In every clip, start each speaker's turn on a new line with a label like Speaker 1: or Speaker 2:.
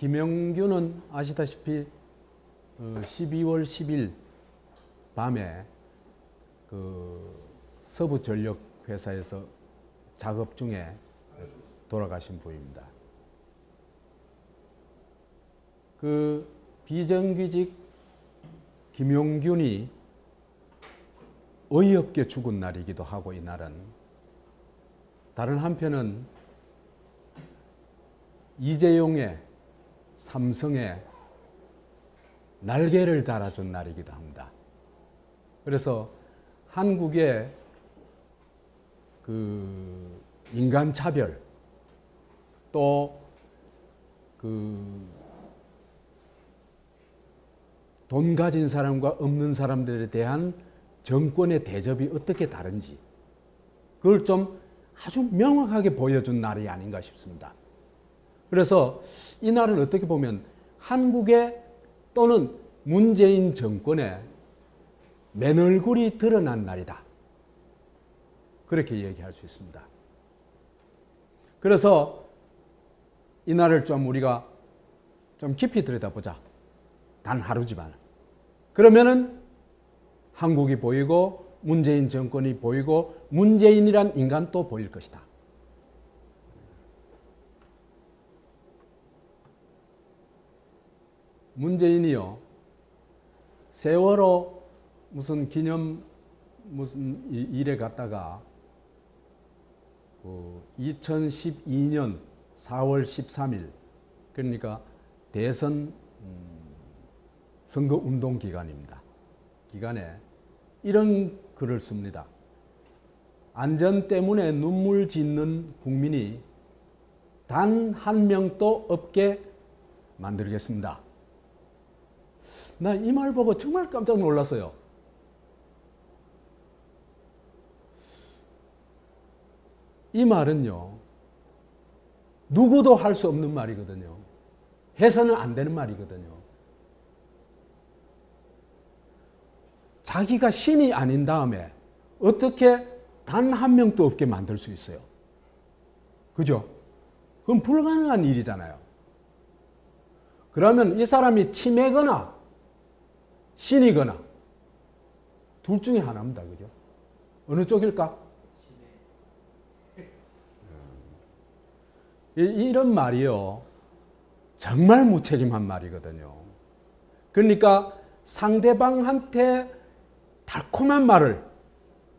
Speaker 1: 김영규는 아시다시피 12월 10일 밤에 그 서부전력회사에서 작업 중에 돌아가신 분입니다. 그 비정규직 김용균이 어이없게 죽은 날이기도 하고, 이날은 다른 한편은 이재용의 삼성에 날개를 달아준 날이기도 합니다. 그래서 한국의 그 인간차별, 또 그 돈 가진 사람과 없는 사람들에 대한 정권의 대접이 어떻게 다른지, 그걸 좀 아주 명확하게 보여준 날이 아닌가 싶습니다. 그래서 이 날은 어떻게 보면 한국의 또는 문재인 정권의 맨얼굴이 드러난 날이다, 그렇게 얘기할 수 있습니다. 그래서 이 날을 좀 우리가 좀 깊이 들여다보자. 단 하루지만. 그러면은 한국이 보이고 문재인 정권이 보이고 문재인이란 인간도 보일 것이다. 문재인이요, 세월호 무슨 기념 무슨 일에 갔다가 2012년 4월 13일, 그러니까 대선 선거운동 기간입니다. 기간에 이런 글을 씁니다. 안전 때문에 눈물 짓는 국민이 단 한 명도 없게 만들겠습니다. 나 이 말 보고 정말 깜짝 놀랐어요. 이 말은요, 누구도 할 수 없는 말이거든요. 해서는 안 되는 말이거든요. 자기가 신이 아닌 다음에 어떻게 단 한 명도 없게 만들 수 있어요? 그죠? 그건 불가능한 일이잖아요. 그러면 이 사람이 치매거나 신이거나 둘 중에 하나입니다. 그죠? 어느 쪽일까? 이런 말이요, 정말 무책임한 말이거든요. 그러니까 상대방한테 달콤한 말을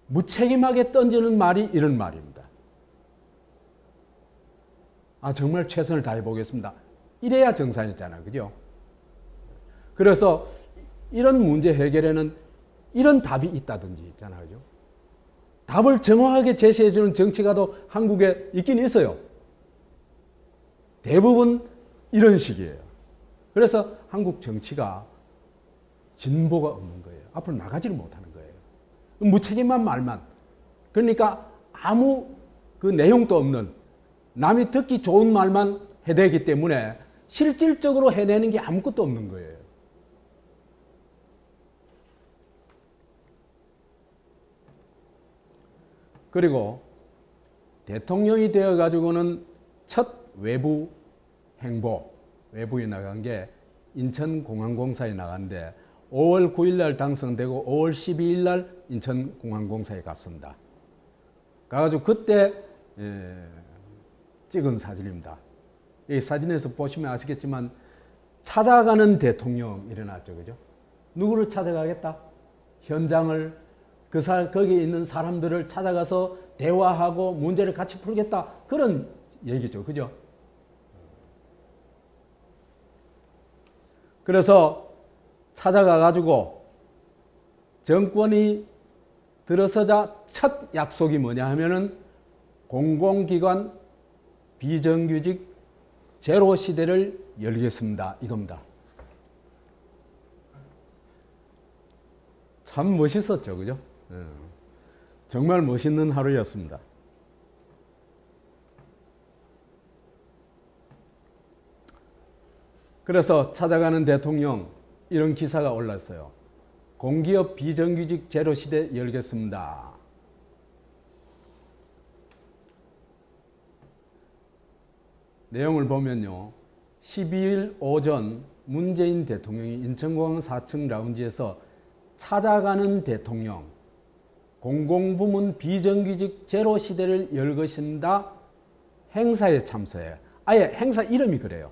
Speaker 1: 무책임하게 던지는 말이 이런 말입니다. 정말 최선을 다해 보겠습니다. 이래야 정상이잖아요. 그죠? 그래서 이런 문제 해결에는 이런 답이 있다든지 있잖아요. 그죠? 답을 정확하게 제시해주는 정치가도 한국에 있긴 있어요. 대부분 이런 식이에요. 그래서 한국 정치가 진보가 없는 거예요. 앞으로 나가지를 못하는 거예요. 무책임한 말만. 그러니까 아무 그 내용도 없는, 남이 듣기 좋은 말만 해대기 때문에 실질적으로 해내는 게 아무것도 없는 거예요. 그리고 대통령이 되어가지고는 첫 외부 행보, 외부에 나간 게 인천공항공사에 나갔는데 5월 9일 날 당선되고 5월 12일 날 인천공항공사에 갔습니다. 가가지고 그때 찍은 사진입니다. 이 사진에서 보시면 아시겠지만 찾아가는 대통령 일어났죠. 그죠? 누구를 찾아가겠다? 현장을, 거기에 있는 사람들을 찾아가서 대화하고 문제를 같이 풀겠다. 그런 얘기죠. 그죠? 그래서 찾아가가지고 정권이 들어서자 첫 약속이 뭐냐 하면은 공공기관 비정규직 제로 시대를 열겠습니다. 이겁니다. 참 멋있었죠. 그죠? 정말 멋있는 하루였습니다. 그래서 찾아가는 대통령, 이런 기사가 올랐어요. 공기업 비정규직 제로 시대 열겠습니다. 내용을 보면요, 12일 오전 문재인 대통령이 인천공항 4층 라운지에서 찾아가는 대통령, 공공부문 비정규직 제로 시대를 열 것입니다. 행사에 참석해요. 아예 행사 이름이 그래요.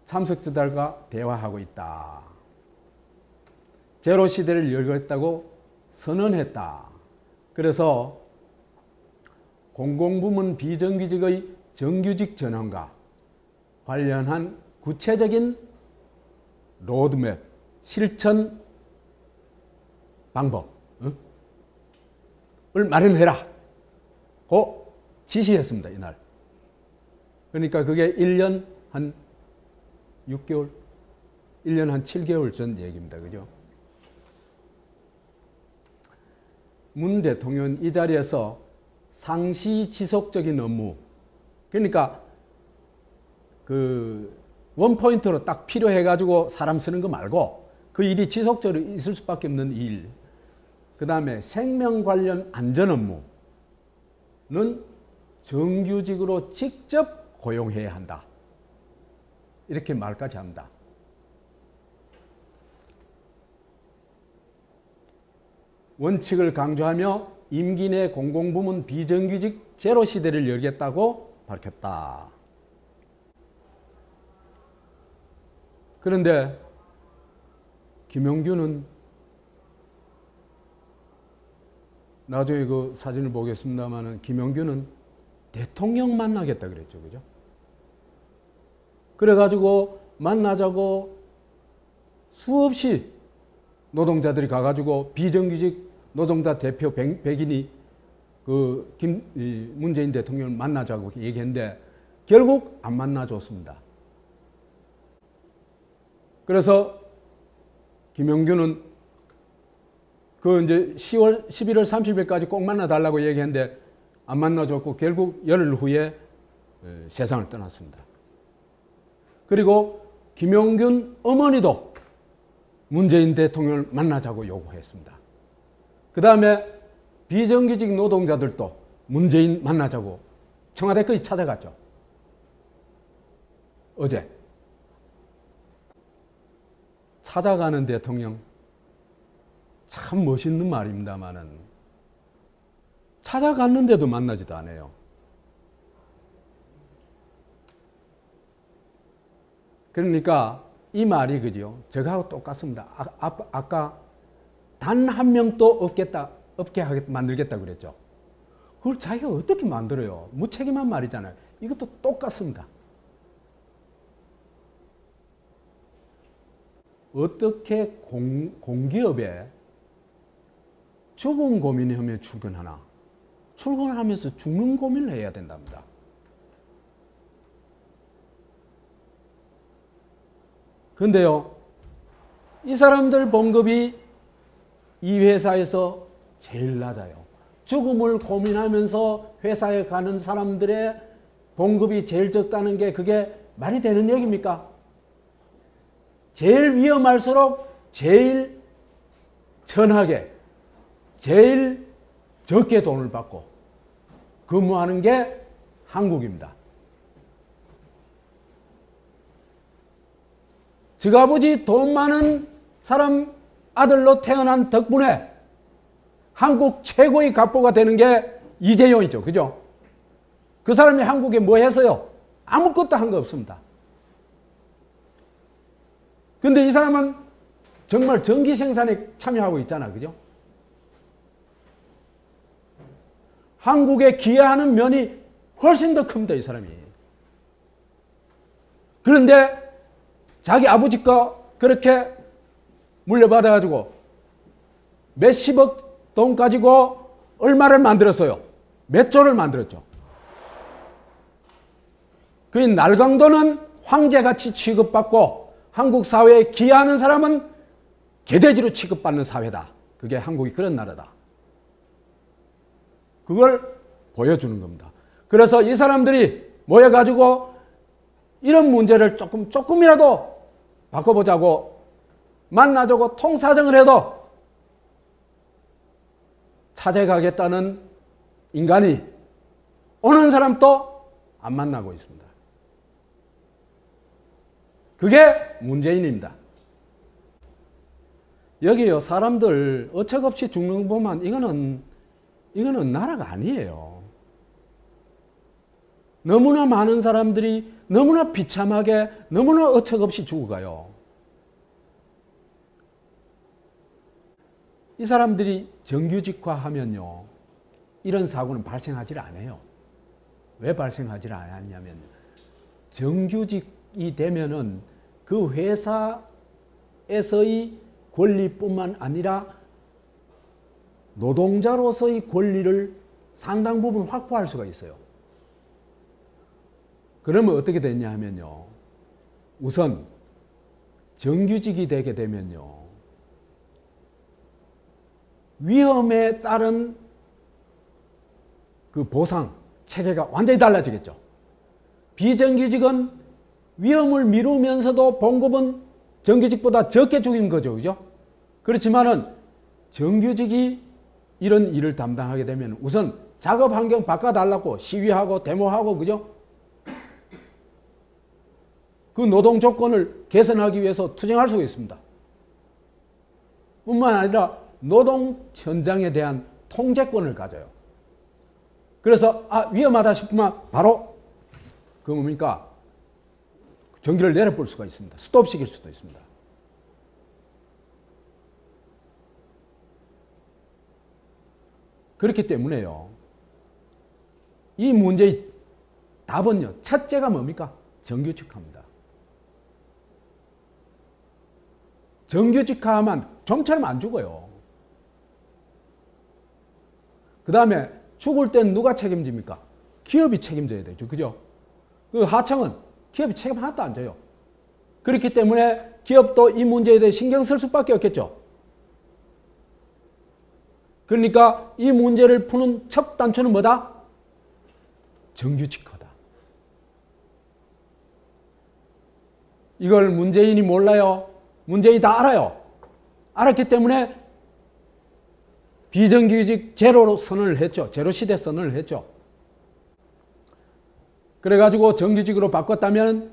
Speaker 1: 참석자들과 대화하고 있다. 제로 시대를 열겠다고 선언했다. 그래서 공공부문 비정규직의 정규직 전환과 관련한 구체적인 로드맵, 실천 방법을 마련해라. 고 지시했습니다. 이날. 그러니까 그게 1년 한 6개월, 1년 한 7개월 전 얘기입니다. 그죠? 문 대통령은 이 자리에서 상시 지속적인 업무, 그러니까 그 원포인트로 딱 필요해가지고 사람 쓰는 거 말고 그 일이 지속적으로 있을 수밖에 없는 일, 그 다음에 생명 관련 안전 업무는 정규직으로 직접 고용해야 한다. 이렇게 말까지 합니다. 원칙을 강조하며 임기 내 공공부문 비정규직 제로 시대를 열겠다고 밝혔다. 그런데 김용규는 나중에 그 사진을 보겠습니다만은 김용규는 대통령 만나겠다 그랬죠. 그죠? 그래가지고 만나자고 수없이 노동자들이 가가지고 비정규직 노동자 대표 100인이 그 문재인 대통령을 만나자고 얘기했는데 결국 안 만나줬습니다. 그래서 김용규는 그 이제 11월 30일까지 꼭 만나달라고 얘기했는데 안 만나줬고 결국 열흘 후에 세상을 떠났습니다. 그리고 김용균 어머니도 문재인 대통령을 만나자고 요구했습니다. 그 다음에 비정규직 노동자들도 문재인 만나자고 청와대까지 찾아갔죠. 어제. 찾아가는 대통령, 참 멋있는 말입니다만은 찾아갔는데도 만나지도 않아요. 그러니까 이 말이 그죠? 저하고 똑같습니다. 아까 단 한 명도 없게 만들겠다 그랬죠. 그걸 자기가 어떻게 만들어요? 무책임한 말이잖아요. 이것도 똑같습니다. 어떻게 공기업에 죽은 고민하며 출근하나? 출근을 하면서 죽는 고민을 해야 된답니다. 그런데요, 이 사람들 봉급이 이 회사에서 제일 낮아요. 죽음을 고민하면서 회사에 가는 사람들의 봉급이 제일 적다는 게 그게 말이 되는 얘기입니까? 제일 위험할수록 제일 천하게, 제일 적게 돈을 받고 근무하는 게 한국입니다. 지가버지 돈 많은 사람 아들로 태어난 덕분에 한국 최고의 갑부가 되는 게 이재용이죠. 그죠? 그 사람이 한국에 뭐 했어요? 아무것도 한 거 없습니다. 근데 이 사람은 정말 전기 생산에 참여하고 있잖아. 그죠? 한국에 기여하는 면이 훨씬 더 큽니다. 이 사람이. 그런데 자기 아버지 거 그렇게 물려받아가지고 몇십억 돈 가지고 얼마를 만들었어요? 몇 조를 만들었죠. 그 날강도는 황제같이 취급받고 한국 사회에 기여하는 사람은 개돼지로 취급받는 사회다. 그게 한국이 그런 나라다. 그걸 보여주는 겁니다. 그래서 이 사람들이 모여가지고 이런 문제를 조금이라도 바꿔보자고 만나자고 통사정을 해도 찾아가겠다는 인간이 오는 사람도 안 만나고 있습니다. 그게 문재인입니다. 여기요, 사람들 어처없이 죽는 거 보면 이거는 나라가 아니에요. 너무나 많은 사람들이 너무나 비참하게 너무나 어처없이 죽어가요. 이 사람들이 정규직화하면요, 이런 사고는 발생하지 않아요. 왜 발생하지 않았냐면, 정규직이 되면은 그 회사에서의 권리뿐만 아니라 노동자로서의 권리를 상당 부분 확보할 수가 있어요. 그러면 어떻게 되냐 하면요, 우선 정규직이 되게 되면요, 위험에 따른 그 보상 체계가 완전히 달라지겠죠. 비정규직은 위험을 미루면서도 봉급은 정규직보다 적게 주긴 거죠. 그죠? 그렇지만은 정규직이 이런 일을 담당하게 되면 우선 작업 환경 바꿔달라고 시위하고 데모하고, 그죠? 그 노동 조건을 개선하기 위해서 투쟁할 수가 있습니다. 뿐만 아니라 노동 현장에 대한 통제권을 가져요. 그래서 위험하다 싶으면 바로 그 뭡니까? 전기를 내려볼 수가 있습니다. 스톱시킬 수도 있습니다. 그렇기 때문에요, 이 문제의 답은요, 첫째가 뭡니까? 정규직화입니다. 정규직화하면 좀처럼 안 죽어요. 그 다음에 죽을 땐 누가 책임집니까? 기업이 책임져야 되죠. 그죠? 그 하청은 기업이 책임 하나도 안 져요. 그렇기 때문에 기업도 이 문제에 대해 신경 쓸 수밖에 없겠죠. 그러니까 이 문제를 푸는 첫 단초는 뭐다? 정규직화다. 이걸 문재인이 몰라요? 문재인이 다 알아요. 알았기 때문에 비정규직 제로로 선언을 했죠. 제로 시대 선언을 했죠. 그래가지고 정규직으로 바꿨다면,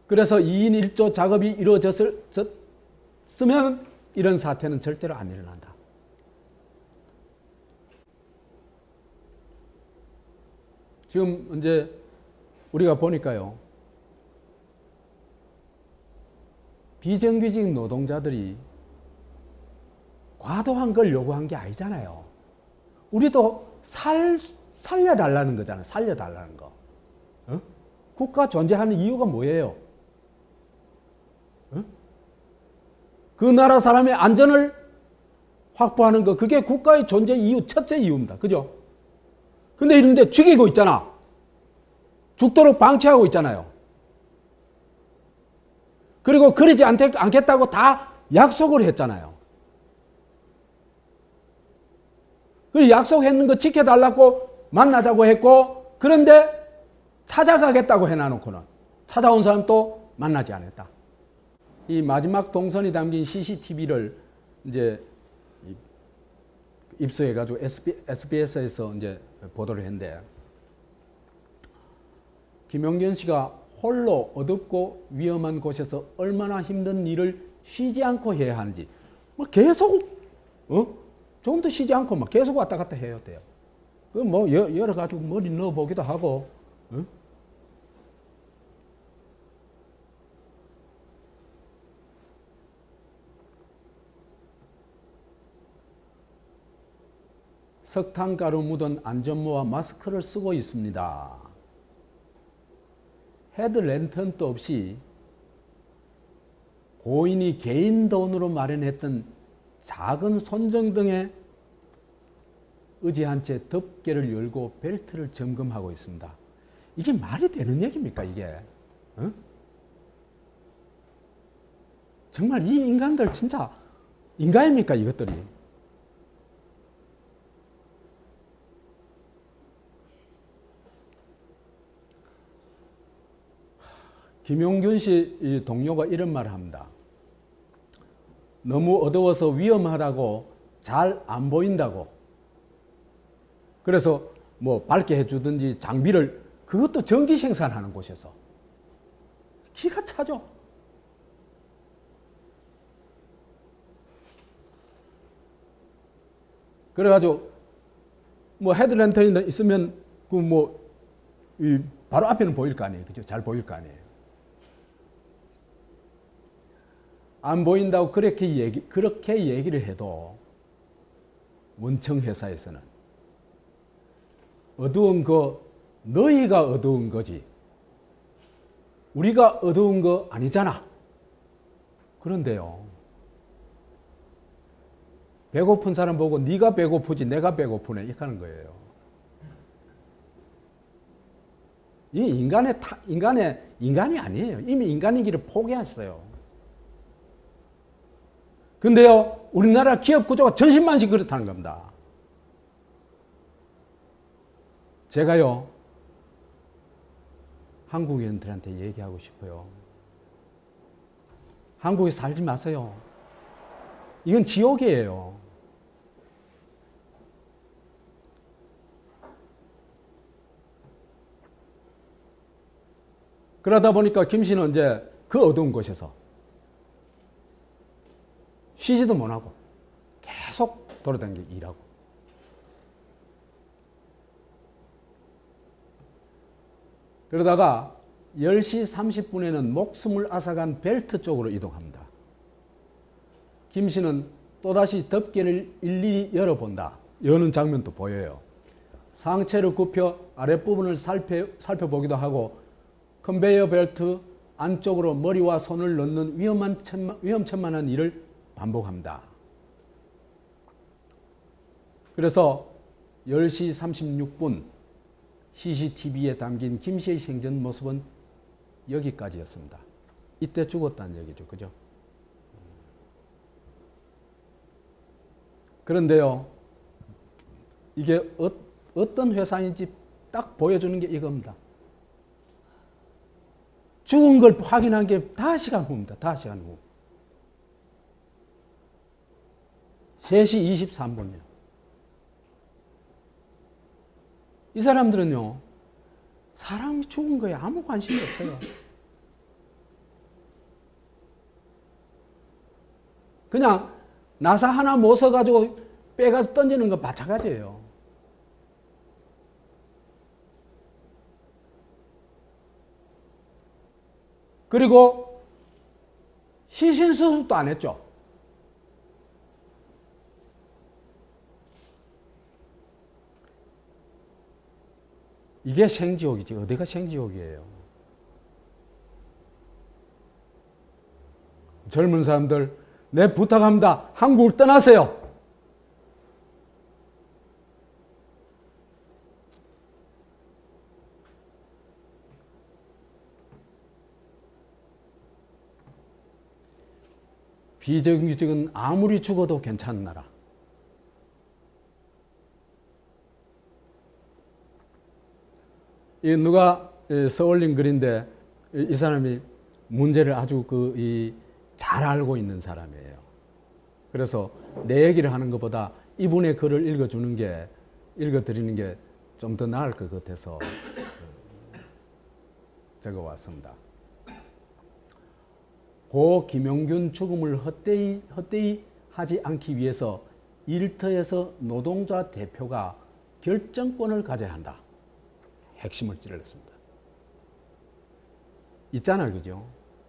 Speaker 1: 그래서 2인 1조 작업이 이루어졌으면 이런 사태는 절대로 안 일어난다. 지금 이제 우리가 보니까요, 비정규직 노동자들이 과도한 걸 요구한 게 아니잖아요. 우리도 살려달라는 거잖아요. 살려달라는 거. 어? 국가 존재하는 이유가 뭐예요? 어? 그 나라 사람의 안전을 확보하는 거, 그게 국가의 존재 이유, 첫째 이유입니다. 그죠? 근데 이런데 죽이고 있잖아. 죽도록 방치하고 있잖아요. 그리고 그러지 않겠다고 다 약속을 했잖아요. 그 약속했는 거 지켜달라고 만나자고 했고, 그런데 찾아가겠다고 해놔놓고는 찾아온 사람도 만나지 않았다. 이 마지막 동선이 담긴 CCTV를 이제 입수해가지고 SBS에서 이제 보도를 했는데, 김용균 씨가 홀로 어둡고 위험한 곳에서 얼마나 힘든 일을 쉬지 않고 해야 하는지, 뭐 계속, 조금도 쉬지 않고 막 계속 왔다 갔다 해야 돼요. 그 뭐 여러 가지고 머리 넣어 보기도 하고, 석탄가루 묻은 안전모와 마스크를 쓰고 있습니다. 헤드랜턴도 없이 고인이 개인 돈으로 마련했던 작은 손전등에 의지한 채 덮개를 열고 벨트를 점검하고 있습니다. 이게 말이 되는 얘기입니까, 이게? 정말 이 인간들 진짜 인간입니까, 이것들이? 김용균 씨 동료가 이런 말을 합니다. 너무 어두워서 위험하다고 잘 안 보인다고. 그래서 뭐 밝게 해주든지 장비를 그것도 전기 생산하는 곳에서 기가 차죠. 그래가지고 뭐 헤드랜턴이 있으면 그 뭐 바로 앞에는 보일 거 아니에요, 그죠? 잘 보일 거 아니에요. 안 보인다고 그렇게 얘기를 해도 원청 회사에서는 어두운 거 너희가 어두운 거지 우리가 어두운 거 아니잖아. 그런데요, 배고픈 사람 보고 네가 배고프지 내가 배고프네 이렇게 하는 거예요. 이 인간이 아니에요. 이미 인간이기를 포기했어요. 근데요, 우리나라 기업 구조가 전신만식 그렇다는 겁니다. 제가요, 한국인들한테 얘기하고 싶어요. 한국에 살지 마세요. 이건 지옥이에요. 그러다 보니까 김 씨는 이제 그 어두운 곳에서 쉬지도 못하고 계속 돌아다니고 일하고. 그러다가 10시 30분에는 목숨을 앗아간 벨트 쪽으로 이동합니다. 김 씨는 또다시 덮개를 일일이 열어본다. 여는 장면도 보여요. 상체를 굽혀 아랫부분을 살펴보기도 하고 컨베이어 벨트 안쪽으로 머리와 손을 넣는 위험천만한 일을 반복합니다. 그래서 10시 36분 CCTV에 담긴 김 씨의 생전 모습은 여기까지였습니다. 이때 죽었다는 얘기죠. 그죠? 그런데요, 이게 어떤 회사인지 딱 보여주는 게 이겁니다. 죽은 걸 확인한 게 5시간 후입니다. 5시간 후. 3시 23분이요. 이 사람들은요, 사람이 죽은 거에 아무 관심이 없어요. 그냥 나사 하나 못 써가지고 빼가서 던지는 거 마찬가지예요. 그리고 시신수습도 안 했죠. 이게 생지옥이지 어디가 생지옥이에요. 젊은 사람들 내 부탁합니다. 한국을 떠나세요. 비정규직은 아무리 죽어도 괜찮은 나라. 이 누가 써올린 글인데 이 사람이 문제를 아주 잘 알고 있는 사람이에요. 그래서 내 얘기를 하는 것보다 이분의 글을 읽어드리는 게 좀 더 나을 것 같아서 적어왔습니다. 고 김용균 죽음을 헛되이 하지 않기 위해서 일터에서 노동자 대표가 결정권을 가져야 한다. 핵심을 찔렀습니다. 있잖아요, 그죠?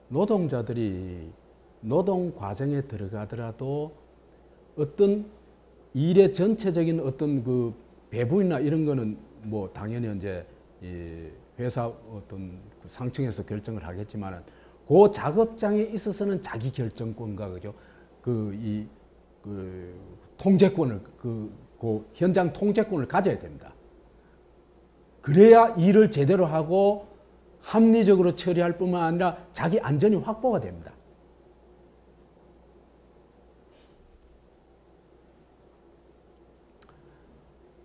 Speaker 1: 노동자들이 노동 과정에 들어가더라도 어떤 일의 전체적인 어떤 그 배분이나 이런 거는 뭐 당연히 이제 이 회사 어떤 그 상층에서 결정을 하겠지만은 그 작업장에 있어서는 자기 결정권과 그죠? 그 통제권을 그 현장 통제권을 가져야 됩니다. 그래야 일을 제대로 하고 합리적으로 처리할 뿐만 아니라 자기 안전이 확보가 됩니다.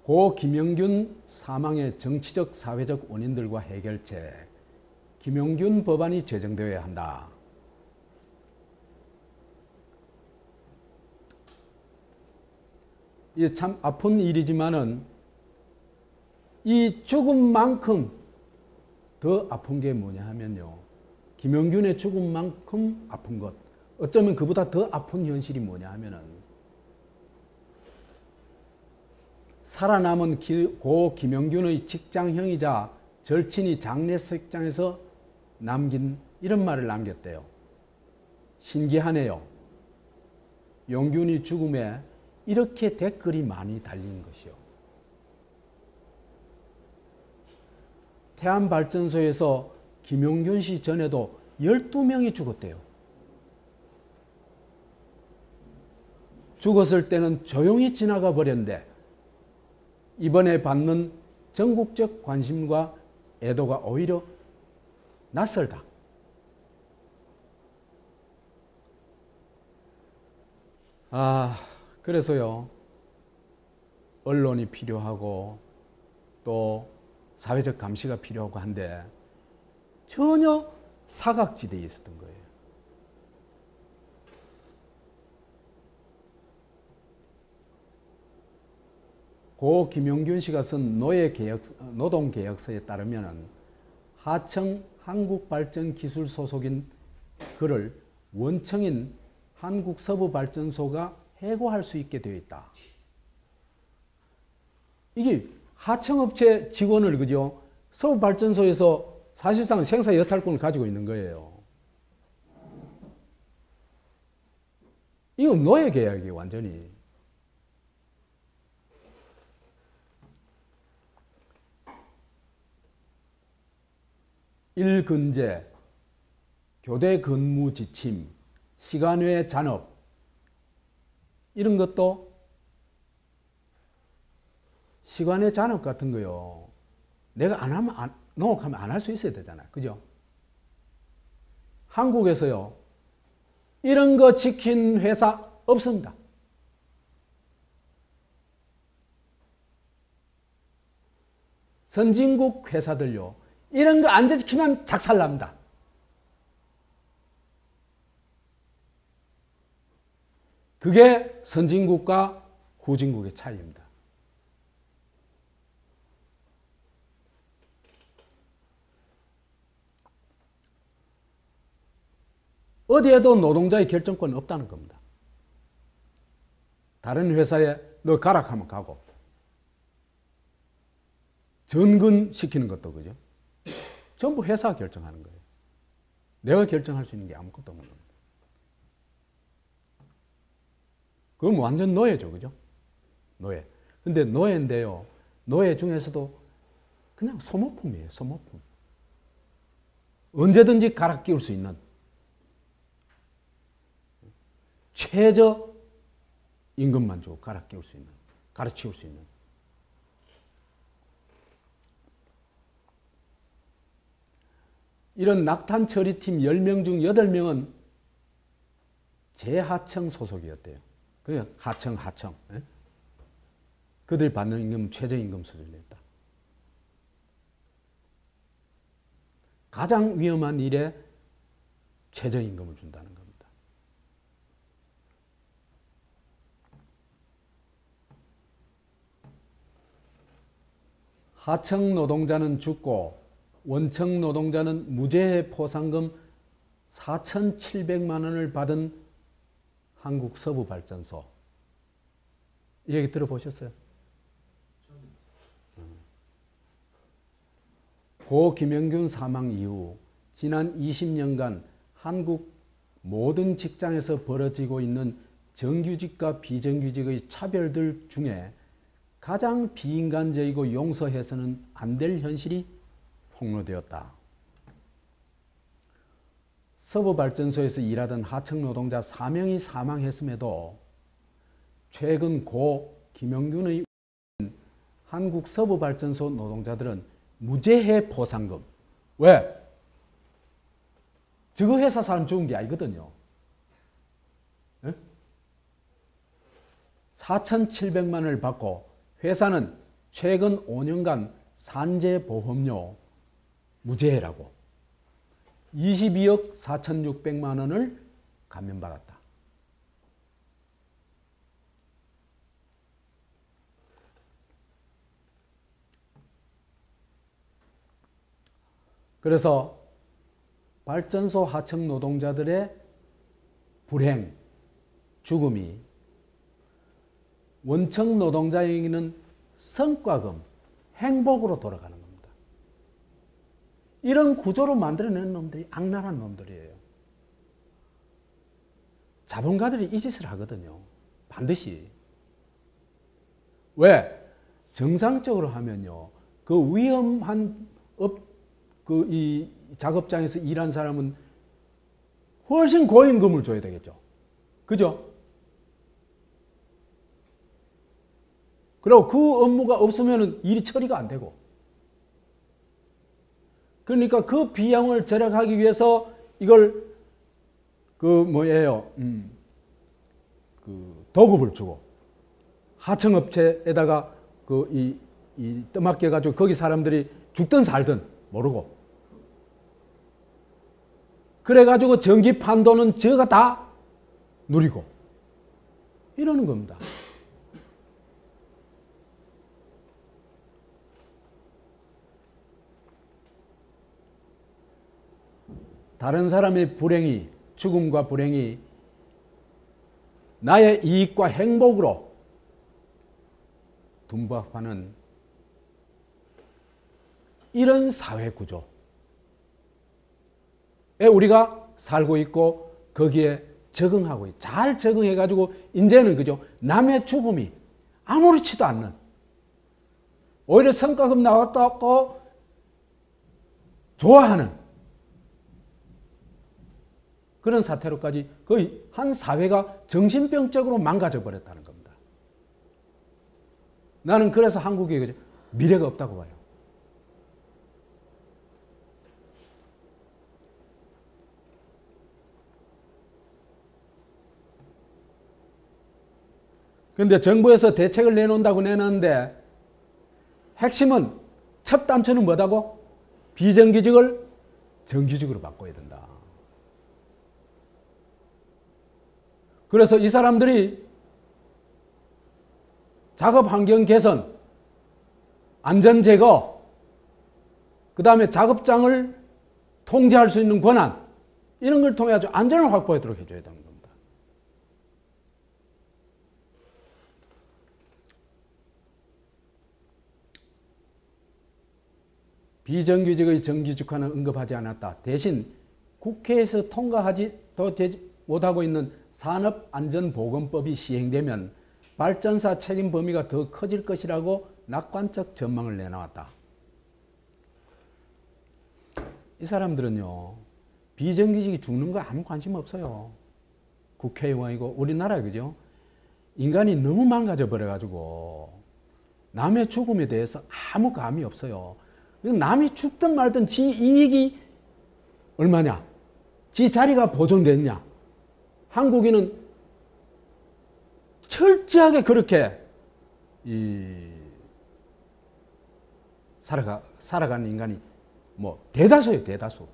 Speaker 1: 고 김용균 사망의 정치적 사회적 원인들과 해결책, 김용균 법안이 제정되어야 한다. 이게 참 아픈 일이지만은 이 죽음만큼 더 아픈 게 뭐냐 하면요. 김영균의 죽음만큼 아픈 것. 어쩌면 그보다 더 아픈 현실이 뭐냐 하면은 살아남은 고 김영균의 직장형이자 절친이 장례식장에서 남긴 이런 말을 남겼대요. 신기하네요. 용균이 죽음에 이렇게 댓글이 많이 달린 것이요. 태안발전소에서 김용균 씨 전에도 12명이 죽었대요. 죽었을 때는 조용히 지나가 버렸는데 이번에 받는 전국적 관심과 애도가 오히려 낯설다. 그래서요, 언론이 필요하고 또 사회적 감시가 필요하고 한데 전혀 사각지대에 있었던 거예요. 고 김용균 씨가 쓴 노동개혁서에 따르면 하청 한국발전기술 소속인 그를 원청인 한국서부발전소가 해고할 수 있게 되어 있다. 이게 하청업체 직원을 그죠? 서부발전소에서 사실상 생사 여탈권을 가지고 있는 거예요. 이건 노예계약이에요, 완전히. 일근제, 교대 근무 지침, 시간 외 잔업 이런 것도 시간 외 잔업 같은 거요. 내가 안 하면 농업하면 안 할 수 있어야 되잖아요. 그죠? 한국에서요. 이런 거 지킨 회사 없습니다. 선진국 회사들요. 이런 거 안 지키면 작살납니다. 그게 선진국과 후진국의 차이입니다. 어디에도 노동자의 결정권은 없다는 겁니다. 다른 회사에 너 가락하면 가고 전근시키는 것도 그죠? 전부 회사가 결정하는 거예요. 내가 결정할 수 있는 게 아무것도 없는 겁니다. 그건 완전 노예죠. 그죠? 노예. 근데 노예인데요. 노예 중에서도 그냥 소모품이에요. 소모품. 언제든지 갈아 끼울 수 있는 최저 임금만 주고 갈아 끼울 수 있는, 가르치울 수 있는. 이런 낙탄 처리팀 10명 중 8명은 재하청 소속이었대요. 그게 하청. 예? 그들이 받는 임금은 최저임금 수준이었다. 가장 위험한 일에 최저임금을 준다는 겁니다. 하청 노동자는 죽고 원청 노동자는 무죄의 포상금 4,700만 원을 받은 한국서부발전소. 이 얘기 들어보셨어요? 고 김영균 사망 이후 지난 20년간 한국 모든 직장에서 벌어지고 있는 정규직과 비정규직의 차별들 중에 가장 비인간적이고 용서해서는 안 될 현실이 폭로되었다. 서부발전소에서 일하던 하청 노동자 4명이 사망했음에도 최근 고 김영균의 한국 서부발전소 노동자들은 무죄해 포상금. 왜? 저거 회사 사람 죽은 게 아니거든요. 4,700만 원을 받고 회사는 최근 5년간 산재보험료 무죄라고 22억 4,600만 원을 감면받았다. 그래서 발전소 하청 노동자들의 불행, 죽음이 원청 노동자에게는 성과금, 행복으로 돌아가는 겁니다. 이런 구조로 만들어낸 놈들이 악랄한 놈들이에요. 자본가들이 이 짓을 하거든요. 반드시. 왜? 정상적으로 하면요. 그 위험한 이 작업장에서 일한 사람은 훨씬 고임금을 줘야 되겠죠. 그죠? 그리고 그 업무가 없으면 일이 처리가 안 되고. 그러니까 그 비용을 절약하기 위해서 이걸 도급을 주고 하청업체에다가 이 떠맡겨 가지고 거기 사람들이 죽든 살든 모르고 그래가지고 전기 판도는 저가 다 누리고 이러는 겁니다. 다른 사람의 불행이, 죽음과 불행이 나의 이익과 행복으로 둔박하는 이런 사회 구조에 우리가 살고 있고 거기에 적응하고 잘 적응해가지고 이제는 그죠? 남의 죽음이 아무렇지도 않는 오히려 성과금 나왔다고 좋아하는 그런 사태로까지 거의 한 사회가 정신병적으로 망가져 버렸다는 겁니다. 나는 그래서 한국에 미래가 없다고 봐요. 그런데 정부에서 대책을 내놓는다고 내놨는데 핵심은 첫 단추는 뭐다고? 비정규직을 정규직으로 바꿔야 된다. 그래서 이 사람들이 작업 환경 개선, 안전 제거, 그 다음에 작업장을 통제할 수 있는 권한 이런 걸 통해 아주 안전을 확보하도록 해줘야 되는 겁니다. 비정규직의 정규직화는 언급하지 않았다. 대신 국회에서 통과하지 못하고 있는 산업안전보건법이 시행되면 발전사 책임 범위가 더 커질 것이라고 낙관적 전망을 내놓았다. 이 사람들은요, 비정규직이 죽는 거 아무 관심 없어요. 국회의원이고 우리나라 그죠? 인간이 너무 망가져 버려가지고 남의 죽음에 대해서 아무 감이 없어요. 남이 죽든 말든 지 이익이 얼마냐? 지 자리가 보존됐냐? 한국인은 철저하게 그렇게 살아가는 인간이 대다수예요, 대다수.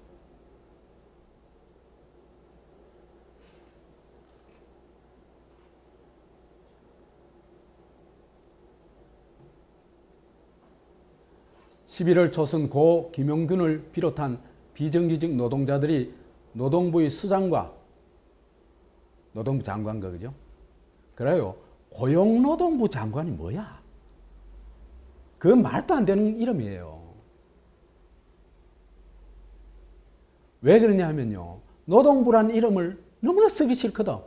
Speaker 1: (11월) 초선 고 김용균을 비롯한 비정규직 노동자들이 노동부의 수장과 노동부 장관과 그죠? 그래요. 고용노동부 장관이 뭐야? 그건 말도 안 되는 이름이에요. 왜 그러냐 하면요. 노동부라는 이름을 너무나 쓰기 싫거든.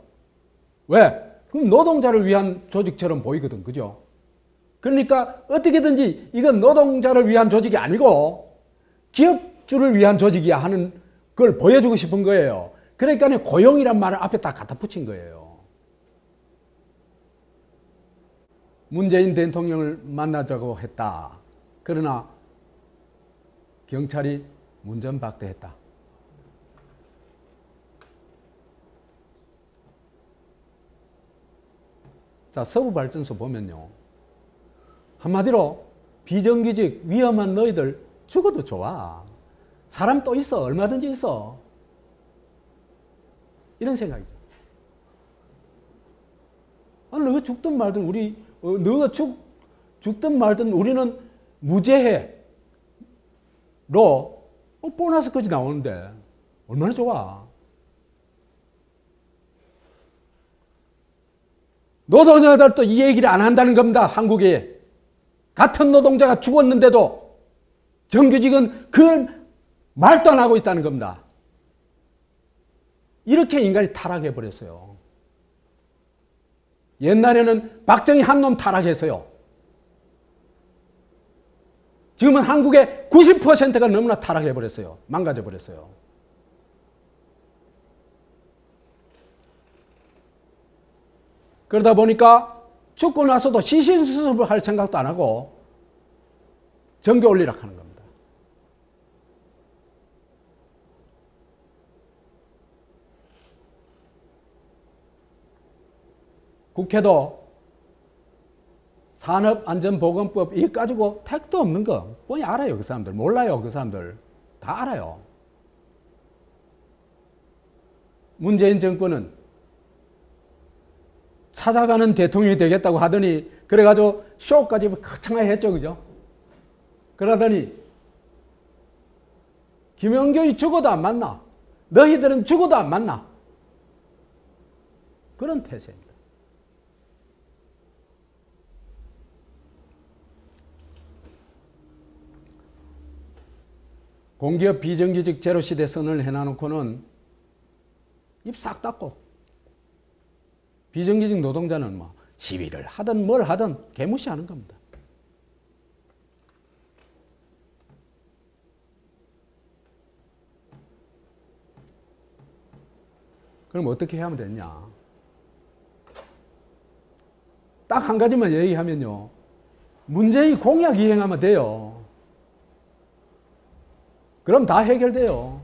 Speaker 1: 왜? 그럼 노동자를 위한 조직처럼 보이거든. 그죠? 그러니까 어떻게든지 이건 노동자를 위한 조직이 아니고 기업주를 위한 조직이야 하는 걸 보여주고 싶은 거예요. 그러니까 고용이란 말을 앞에 딱 갖다 붙인 거예요. 문재인 대통령을 만나자고 했다. 그러나 경찰이 문전박대했다. 자, 서부발전소 보면요. 한마디로 비정규직 위험한 너희들 죽어도 좋아. 사람 또 있어. 얼마든지 있어. 이런 생각이죠. 너가 죽든 말든 너가 죽든 말든 우리는 무죄해로 보너스까지 나오는데 얼마나 좋아. 노동자들도 이 얘기를 안 한다는 겁니다. 한국에. 같은 노동자가 죽었는데도 정규직은 그 말도 안 하고 있다는 겁니다. 이렇게 인간이 타락해 버렸어요. 옛날에는 박정희 한 놈 타락했어요. 지금은 한국의 90%가 너무나 타락해 버렸어요. 망가져 버렸어요. 그러다 보니까 죽고 나서도 시신수습을 할 생각도 안 하고 정교 올리락 하는 겁니다. 국회도 산업안전보건법 이거 가지고 택도 없는 거 뻔히 알아요. 그 사람들 몰라요. 그 사람들 다 알아요. 문재인 정권은 찾아가는 대통령이 되겠다고 하더니 그래가지고 쇼까지 거창하게 했죠. 그죠? 그러더니 김영규이 죽어도 안 만나. 너희들은 죽어도 안 만나. 그런 태세입니다. 공기업 비정규직 제로시대 선언을 해놔놓고는 입 싹 닫고 비정규직 노동자는 뭐 시위를 하든 뭘 하든 개무시하는 겁니다. 그럼 어떻게 하면 되냐? 딱 한 가지만 얘기하면요. 문재인 공약 이행하면 돼요. 그럼 다 해결돼요.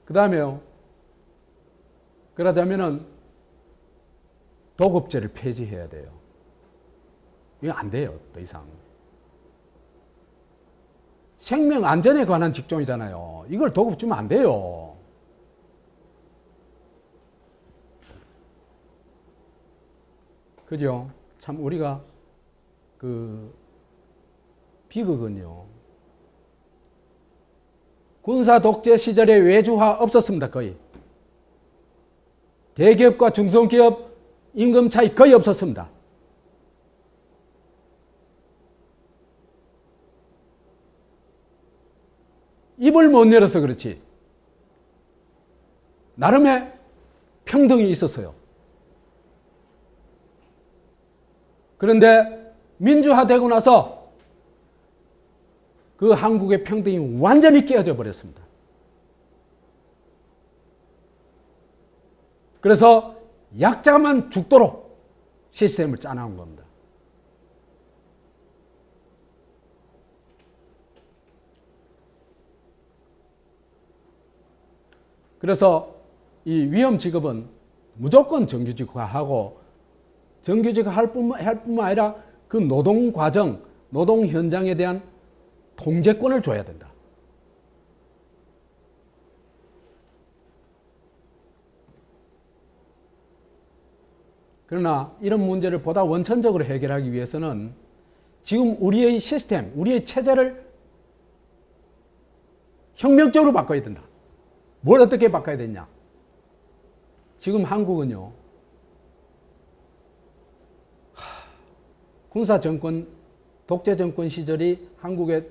Speaker 1: 그 다음에요. 그러자면은 도급제를 폐지해야 돼요. 이거 안 돼요. 더 이상. 생명 안전에 관한 직종이잖아요. 이걸 도급 주면 안 돼요. 그죠? 참 우리가 비극은요. 군사 독재 시절에 외주화 없었습니다. 거의. 대기업과 중소기업 임금 차이 거의 없었습니다. 입을 못 열어서 그렇지. 나름의 평등이 있었어요. 그런데 민주화되고 나서 그 한국의 평등이 완전히 깨어져 버렸습니다. 그래서 약자만 죽도록 시스템을 짜나온 겁니다. 그래서 이 위험 직업은 무조건 정규직화하고 정규직화할 뿐만 아니라 그 노동 과정, 노동 현장에 대한 통제권을 줘야 된다. 그러나 이런 문제를 보다 원천적으로 해결하기 위해서는 지금 우리의 시스템, 우리의 체제를 혁명적으로 바꿔야 된다. 뭘 어떻게 바꿔야 되냐? 지금 한국은요, 군사정권, 독재정권 시절이 한국의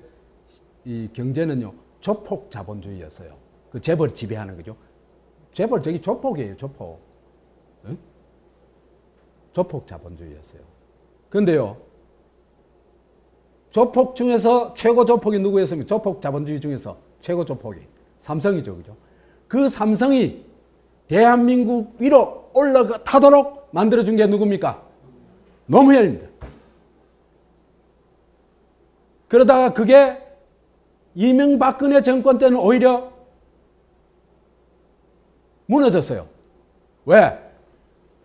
Speaker 1: 이 경제는요, 조폭 자본주의였어요. 그 재벌 지배하는 거죠. 재벌 저기 조폭이에요, 조폭. 응? 조폭 자본주의였어요. 그런데요, 조폭 중에서 최고 조폭이 누구였습니까? 조폭 자본주의 중에서 최고 조폭이 삼성이죠, 그죠? 그 삼성이 대한민국 위로 올라타도록 만들어준 게 누굽니까? 노무현입니다. 그러다가 그게 이명박근혜 정권 때는 오히려 무너졌어요. 왜?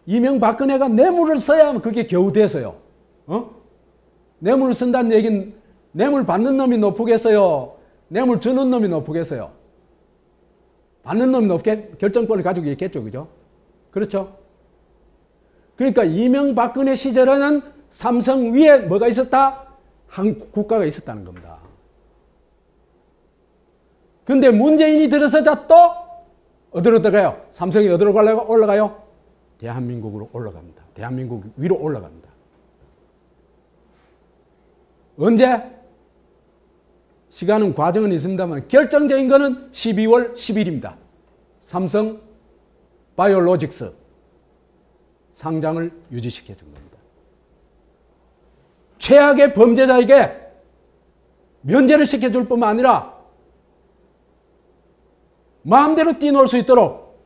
Speaker 1: 이명박근혜가 뇌물을 써야 그게 겨우 돼서요. 뇌물을 쓴다는 얘기는 뇌물 받는 놈이 높겠어요? 뇌물 주는 놈이 높겠어요? 받는 놈이 높게 결정권을 가지고 있겠죠. 그죠? 그렇죠? 그러니까 이명박근혜 시절에는 삼성 위에 뭐가 있었다? 한국 국가가 있었다는 겁니다. 근데 문재인이 들어서자 또 어디로 들어가요? 삼성이 어디로 올라가요? 대한민국으로 올라갑니다. 대한민국 위로 올라갑니다. 언제? 시간은 과정은 있습니다만 결정적인 것은 12월 10일입니다. 삼성 바이오로직스 상장을 유지시켜 준 겁니다. 최악의 범죄자에게 면제를 시켜줄 뿐만 아니라 마음대로 뛰놀 수 있도록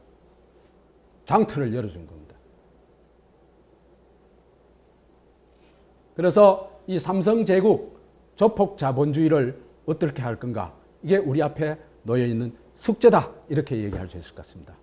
Speaker 1: 장터를 열어준 겁니다. 그래서 이 삼성제국 조폭 자본주의를 어떻게 할 건가? 이게 우리 앞에 놓여 있는 숙제다. 이렇게 얘기할 수 있을 것 같습니다.